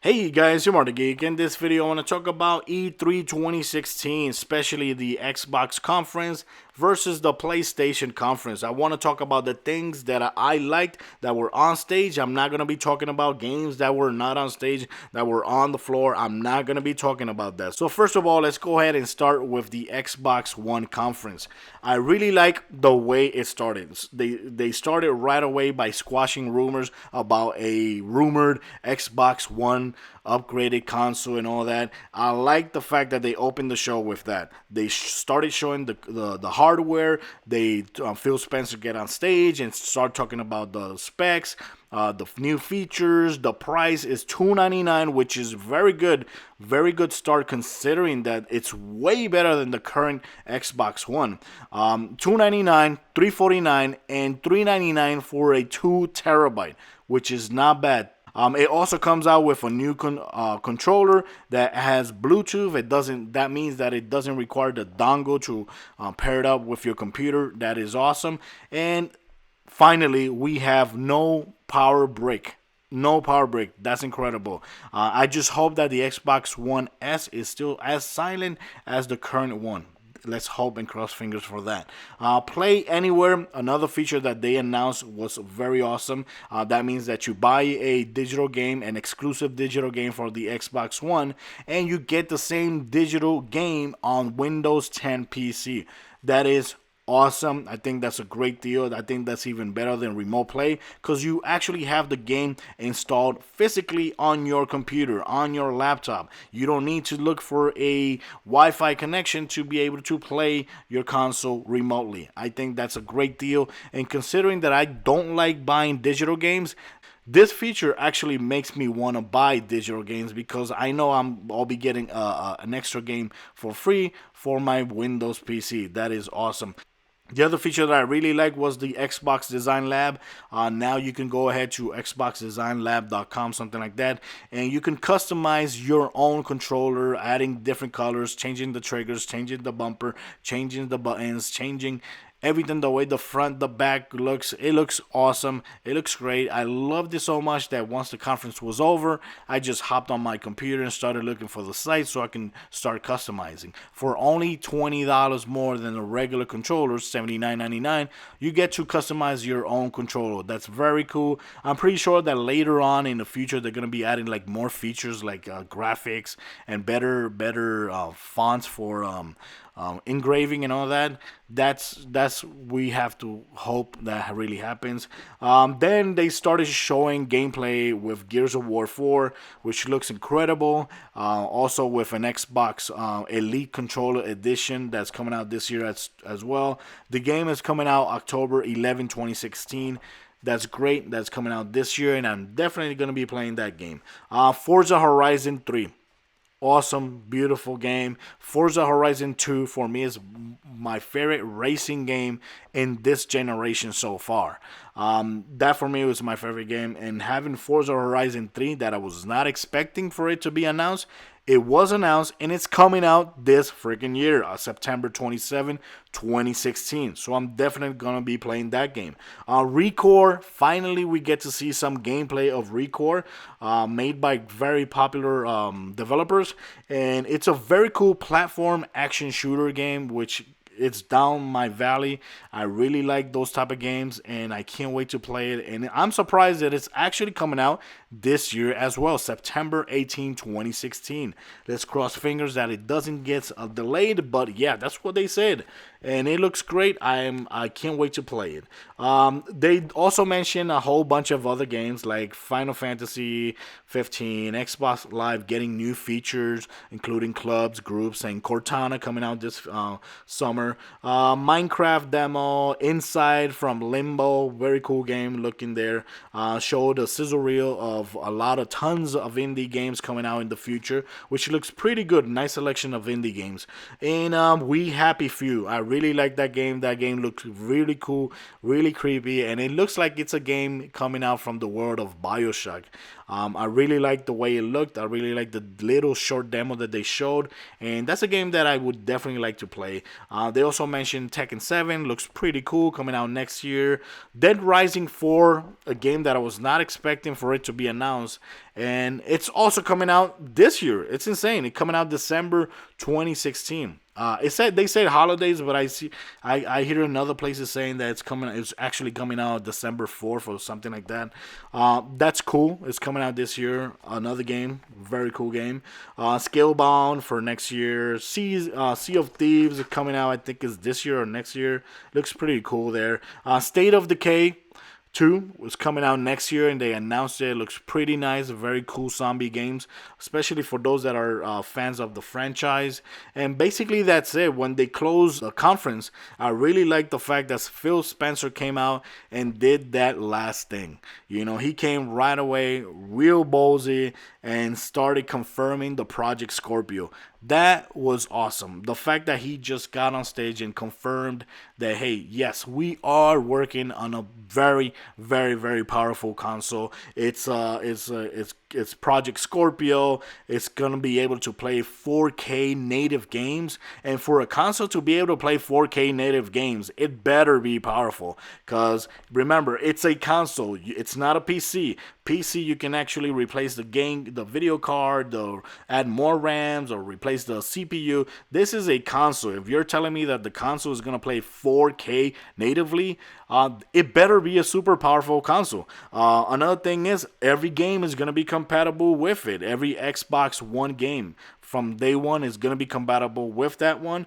Hey guys, you're Martin Geek. In this video, I want to talk about E3 2016, especially the Xbox conference versus the PlayStation conference. I want to talk about the things that I liked that were on stage. I'm not going to be talking about games that were not on stage, that were on the floor. I'm not going to be talking about that. So first of all, let's go ahead and start with the Xbox One conference. I really like the way it started. They started right away by squashing rumors about a rumored Xbox One upgraded console and all that. I like the fact that they opened the show with that. They started showing the hardware. They Phil Spencer get on stage and start talking about the specs, the new features. The price is $299, which is very good start considering that it's way better than the current Xbox One. $299, $349, and $399 for a 2 TB, which is not bad. It also comes out with a new controller that has Bluetooth. That means that it doesn't require the dongle to pair it up with your computer. That is awesome. And finally, we have no power brick. No power brick. That's incredible. I just hope that the Xbox One S is still as silent as the current one. Let's hope and cross fingers for that. Play Anywhere, another feature that they announced, was very awesome. That means that you buy a digital game, an exclusive digital game for the Xbox One, and you get the same digital game on Windows 10 PC. That is awesome. I think that's a great deal. I think that's even better than remote play because you actually have the game installed physically on your computer, on your laptop. You don't need to look for a Wi-Fi connection to be able to play your console remotely. I think that's a great deal, and considering that I don't like buying digital games, this feature actually makes me want to buy digital games because I know I'll be getting an extra game for free for my Windows PC. That is awesome. The other feature that I really like was the Xbox Design Lab. Now you can go ahead to xboxdesignlab.com, something like that, and you can customize your own controller, adding different colors, changing the triggers, changing the bumper, changing the buttons, changing everything, the way the front, the back looks. It looks awesome. It looks great. I loved it so much that once the conference was over, I just hopped on my computer and started looking for the site so I can start customizing. For only $20 more than the regular controller, $79.99, you get to customize your own controller. That's very cool. I'm pretty sure that later on in the future they're gonna be adding like more features like graphics and better fonts for engraving and all that. That's we have to hope that really happens. Then they started showing gameplay with Gears of War 4, which looks incredible. Also with an Xbox Elite Controller Edition that's coming out this year as well. The game is coming out October 11, 2016. That's great. That's coming out this year, and I'm definitely going to be playing that game. Forza Horizon 3. Awesome, beautiful game. Forza Horizon 2 for me is my favorite racing game in this generation so far. That for me was my favorite game, and having Forza Horizon 3 that I was not expecting for it to be announced, it was announced, and it's coming out this freaking year, September 27, 2016. So I'm definitely going to be playing that game. Recore, finally we get to see some gameplay of Recore, made by very popular developers. And it's a very cool platform action shooter game, which it's down my valley. I really like those type of games, and I can't wait to play it. And I'm surprised that it's actually coming out this year as well, September 18, 2016. Let's cross fingers that it doesn't get delayed, but yeah, that's what they said, and it looks great. I can't wait to play it. They also mentioned a whole bunch of other games like Final Fantasy 15, Xbox Live getting new features, including clubs, groups, and Cortana coming out this summer. Minecraft demo, Inside from Limbo, very cool game looking there. Showed a sizzle reel of tons of indie games coming out in the future, which looks pretty good. Nice selection of indie games. And We Happy Few, I really like that game. That game looks really cool, really creepy, and it looks like it's a game coming out from the world of BioShock. I really like the way it looked. I really like the little short demo that they showed, and that's a game that I would definitely like to play. They also mentioned Tekken 7, looks pretty cool, coming out next year. Dead Rising 4, a game that I was not expecting for it to be announced, and it's also coming out this year. It's insane. It's coming out December 2016. They said holidays, but I hear in other places saying that it's actually coming out December 4th or something like that. That's cool. It's coming out this year. Another game, very cool game. Scalebound for next year. Sea of Thieves coming out, I think is this year or next year. Looks pretty cool there. State of Decay 2 was coming out next year, and they announced it. It looks pretty nice. Very cool zombie games, especially for those that are fans of the franchise. And basically, that's it. When they closed the conference, I really like the fact that Phil Spencer came out and did that last thing. You know, he came right away, real ballsy, and started confirming the Project Scorpio. That was awesome. The fact that he just got on stage and confirmed that, hey, yes, we are working on a very, very, very powerful console. It's Project Scorpio. It's gonna be able to play 4K native games, and for a console to be able to play 4K native games, it better be powerful. Cause remember, it's a console. It's not a PC. PC, you can actually replace the video card, add more RAMs, or replace the CPU. This is a console. If you're telling me that the console is gonna play 4K natively, it better be a super powerful console. Another thing is, every game is gonna be compatible with it. Every Xbox One game from day one is going to be compatible with that one.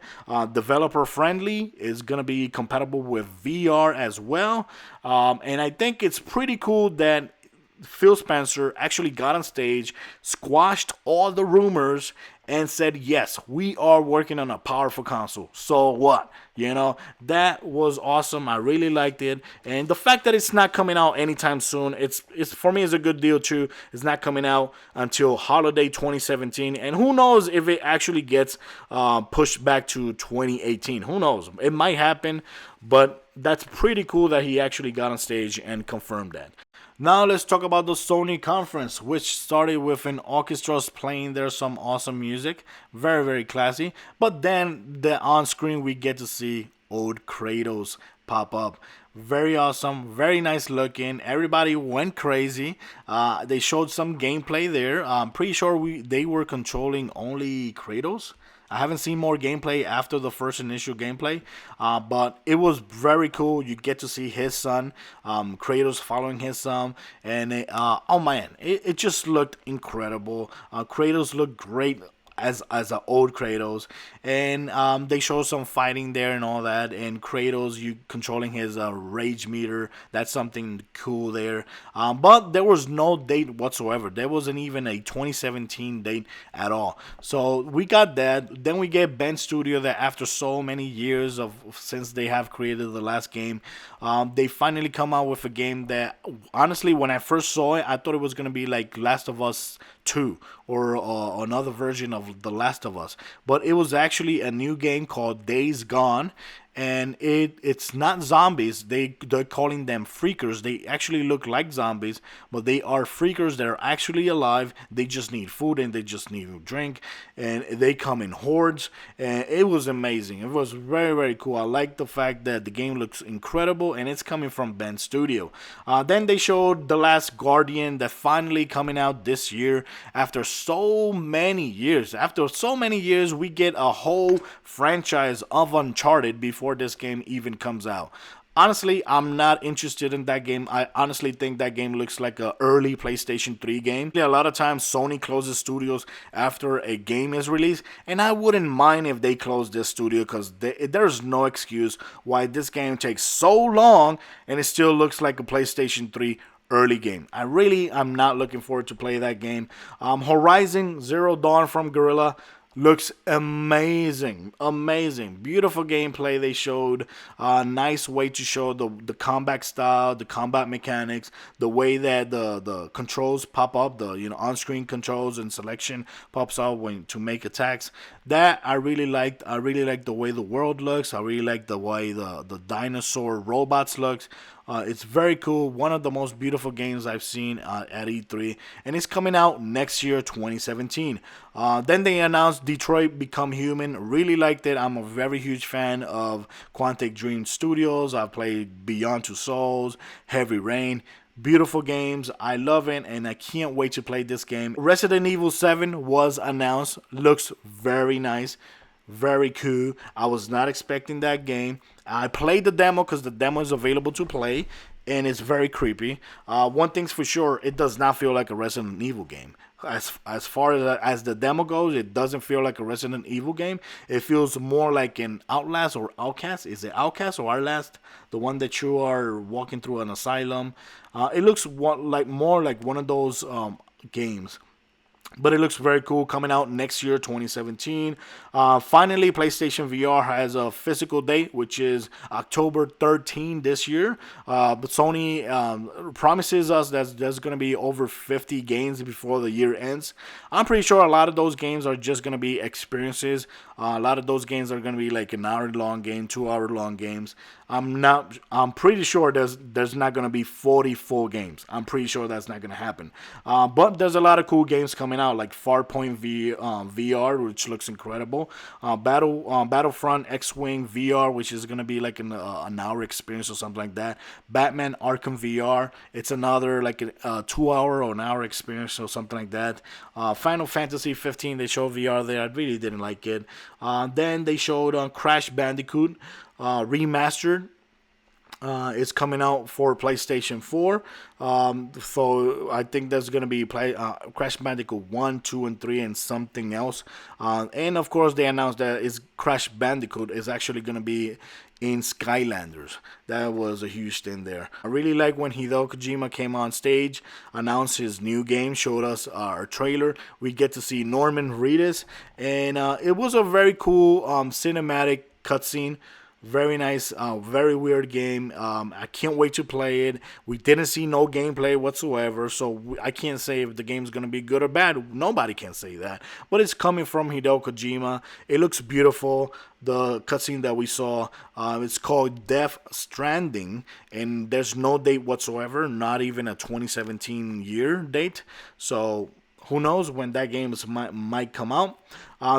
Developer friendly is going to be compatible with VR as well. And I think it's pretty cool that Phil Spencer actually got on stage, squashed all the rumors, and said, yes, we are working on a powerful console. So what? You know, that was awesome. I really liked it. And the fact that it's not coming out anytime soon, it's for me, it's a good deal too. It's not coming out until holiday 2017. And who knows if it actually gets pushed back to 2018. Who knows? It might happen, but that's pretty cool that he actually got on stage and confirmed that. Now let's talk about the Sony conference, which started with an orchestras playing there some awesome music. Very, very classy. But then on screen we get to see old Kratos pop up. Very awesome, very nice looking. Everybody went crazy. They showed some gameplay there. I'm pretty sure they were controlling only Kratos. I haven't seen more gameplay after the first initial gameplay, but it was very cool. You get to see his son, Kratos following his son, and oh man, it just looked incredible. Kratos looked great as an old Kratos, and they show some fighting there and all that, and Kratos, you controlling his rage meter. That's something cool there. But there was no date whatsoever. There wasn't even a 2017 date at all. So we got that. Then we get Ben Studio, that after so many years since they have created the last game, they finally come out with a game that, honestly, when I first saw it, I thought it was gonna be like Last of Us 2 or another version of The Last of Us, but it was actually a new game called Days Gone, and it's not zombies. They're calling them freakers. They actually look like zombies, but they are freakers that are actually alive. They just need food and they just need drink, and they come in hordes, and it was amazing. It was very, very cool. I like the fact that the game looks incredible, and it's coming from Ben Studio. Then they showed The Last Guardian, that finally coming out this year after so many years. After so many years, we get a whole franchise of Uncharted before this game even comes out. Honestly, I'm not interested in that game. I honestly think that game looks like an early PlayStation 3 game. A lot of times Sony closes studios after a game is released, and I wouldn't mind if they close this studio, because there's no excuse why this game takes so long and it still looks like a PlayStation 3 early game. I'm not looking forward to play that game. Horizon Zero Dawn from Guerrilla looks amazing. Beautiful gameplay they showed. Nice way to show the combat style, the combat mechanics, the way that the controls pop up, the on-screen controls and selection pops out to make attacks. That I really liked. I really like the way the world looks. I really like the way the dinosaur robots looks. It's very cool. One of the most beautiful games I've seen at E3, and it's coming out next year, 2017. Then they announced Detroit Become Human. Really liked it. I'm a very huge fan of Quantic Dream Studios. I've played Beyond Two Souls, Heavy Rain. Beautiful games. I love it, and I can't wait to play this game. Resident Evil 7 was announced. Looks very nice. Very cool. I was not expecting that game. I played the demo because the demo is available to play, and it's very creepy. One thing's for sure, it does not feel like a Resident Evil game. As far as the demo goes, it doesn't feel like a Resident Evil game. It feels more like an Outlast or Outcast. Is it Outcast or Outlast? The one that you are walking through an asylum. It looks more like one of those games. But it looks very cool, coming out next year, 2017. Finally, PlayStation VR has a physical date, which is October 13 this year. But Sony promises us that there's going to be over 50 games before the year ends. I'm pretty sure a lot of those games are just going to be experiences. A lot of those games are going to be like an hour-long game, 2-hour-long games. I'm pretty sure there's not going to be 40 full games. I'm pretty sure that's not going to happen. But there's a lot of cool games coming out, like Farpoint VR, which looks incredible. Battlefront X-Wing VR, which is going to be like an hour experience or something like that. Batman Arkham VR, it's another like a 2-hour or an hour experience or something like that. Final Fantasy 15, they showed VR there. I really didn't like it. Then they showed Crash Bandicoot Remastered. It's coming out for PlayStation 4. So I think there's going to be Crash Bandicoot 1, 2, and 3 and something else. And of course, they announced that Crash Bandicoot is actually going to be in Skylanders. That was a huge thing there. I really like when Hideo Kojima came on stage, announced his new game, showed us our trailer. We get to see Norman Reedus, and it was a very cool cinematic cutscene. Very nice, very weird game. I can't wait to play it. We didn't see no gameplay whatsoever, so I can't say if the game's going to be good or bad. Nobody can say that. But it's coming from Hideo Kojima. It looks beautiful. The cutscene that we saw, it's called Death Stranding, and there's no date whatsoever, not even a 2017 year date. So who knows when that game might come out.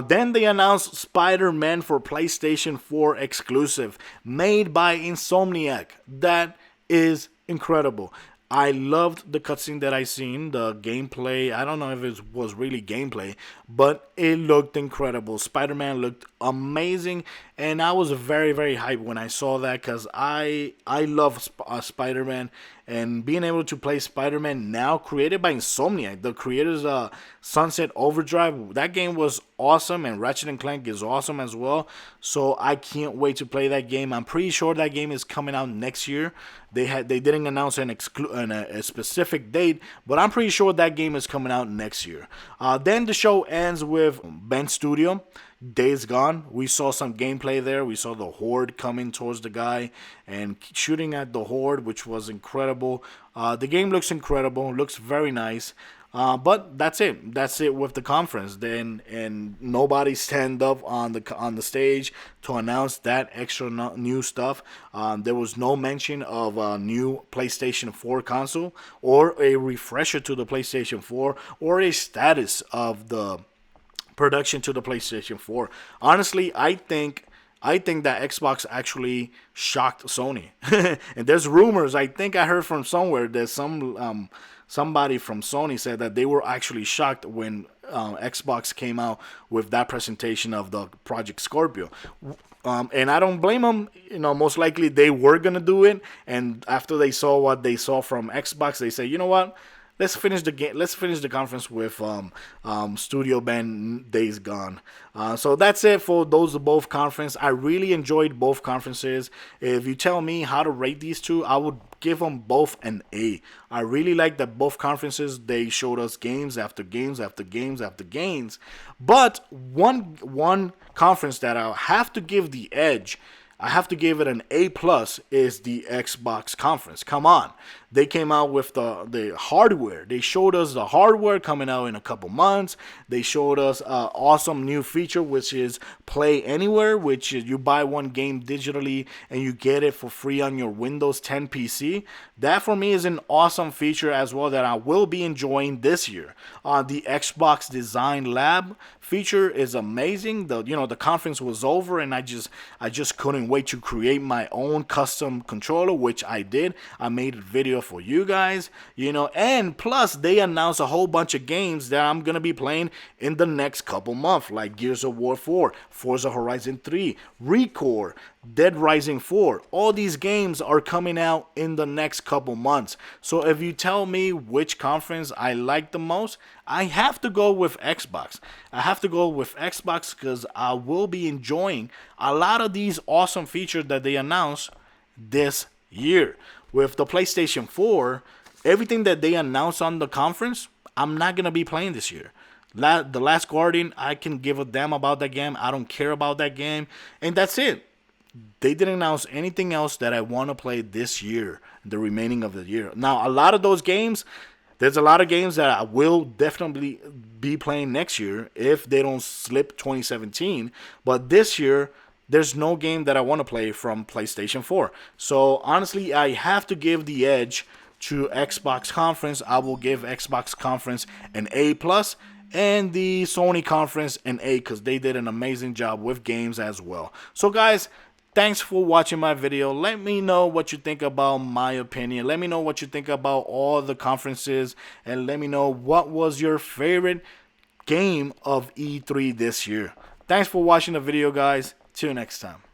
Then they announced Spider-Man for PlayStation 4 exclusive, made by Insomniac. That is incredible. I loved the cutscene that I seen, the gameplay. I don't know if it was really gameplay, but it looked incredible. Spider-Man looked amazing, and I was very, very hyped when I saw that because I love Spider-Man, and being able to play Spider-Man now, created by Insomniac, the creators of Sunset Overdrive. That game was awesome, and Ratchet & Clank is awesome as well. So I can't wait to play that game. I'm pretty sure that game is coming out next year. They didn't announce a specific date, but I'm pretty sure that game is coming out next year. Then the show ends with Bend Studio, Days Gone. We saw some gameplay there. We saw the Horde coming towards the guy and shooting at the Horde, which was incredible. The game looks incredible. Looks very nice. But that's it. That's it with the conference. And nobody stand up on the stage to announce that extra new stuff. There was no mention of a new PlayStation 4 console or a refresher to the PlayStation 4 or a status of the production to the PlayStation 4. Honestly, I think that Xbox actually shocked Sony. And there's rumors. I think I heard from somewhere that somebody from Sony said that they were actually shocked when Xbox came out with that presentation of the Project Scorpio. And I don't blame them. You know, most likely they were gonna do it, and after they saw what they saw from Xbox, they say, you know what? Let's finish the game. Let's finish the conference with Studio Band Days Gone. So that's it for those both conferences. I really enjoyed both conferences. If you tell me how to rate these two, I would give them both an A. I really like that both conferences, they showed us games after games after games after games. But one conference that I'll have to give the edge, I have to give it an A+, is the Xbox conference. Come on. They came out with the hardware. They showed us the hardware coming out in a couple months. They showed us an awesome new feature, which is Play Anywhere, which is you buy one game digitally and you get it for free on your Windows 10 PC. That for me is an awesome feature as well that I will be enjoying this year. The Xbox Design Lab feature is amazing. The conference was over and I just couldn't wait to create my own custom controller, which I did. I made a video video for you guys, you know, and plus they announced a whole bunch of games that I'm gonna be playing in the next couple months, like Gears of War 4, Forza Horizon 3, Recore, Dead Rising 4. All these games are coming out in the next couple months. So if you tell me which conference I like the most, I have to go with Xbox. I have to go with Xbox because I will be enjoying a lot of these awesome features that they announced this year. With the PlayStation 4, everything that they announced on the conference, I'm not going to be playing this year. The Last Guardian, I can give a damn about that game. I don't care about that game. And that's it. They didn't announce anything else that I want to play this year, the remaining of the year. Now, a lot of those games, there's a lot of games that I will definitely be playing next year if they don't slip 2017. But this year, there's no game that I want to play from PlayStation 4. So, honestly, I have to give the edge to Xbox Conference. I will give Xbox Conference an A+, and the Sony Conference an A, because they did an amazing job with games as well. So, guys, thanks for watching my video. Let me know what you think about my opinion. Let me know what you think about all the conferences. And let me know what was your favorite game of E3 this year. Thanks for watching the video, guys. Till next time.